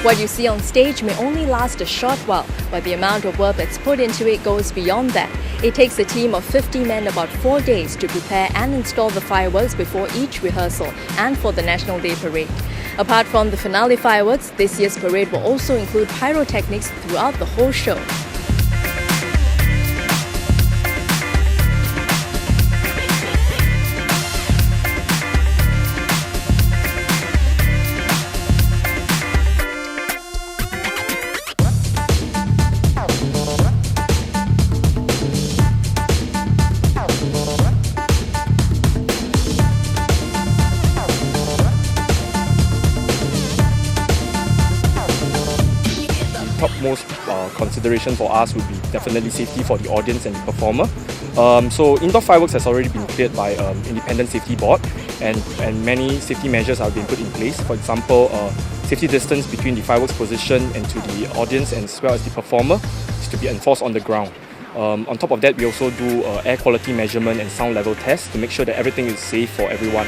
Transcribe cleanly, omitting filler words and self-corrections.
What you see on stage may only last a short while, but the amount of work that's put into it goes beyond that. It takes a team of 50 men about 4 days to prepare and install the fireworks before each rehearsal and for the National Day Parade. Apart from the finale fireworks, this year's parade will also include pyrotechnics throughout the whole show. Topmost consideration for us would be definitely safety for the audience and the performer. So indoor fireworks has already been cleared by independent safety board, and many safety measures have been put in place. For example, safety distance between the fireworks position and to the audience and as well as the performer is to be enforced on the ground. On top of that, we also do air quality measurement and sound level tests to make sure that everything is safe for everyone.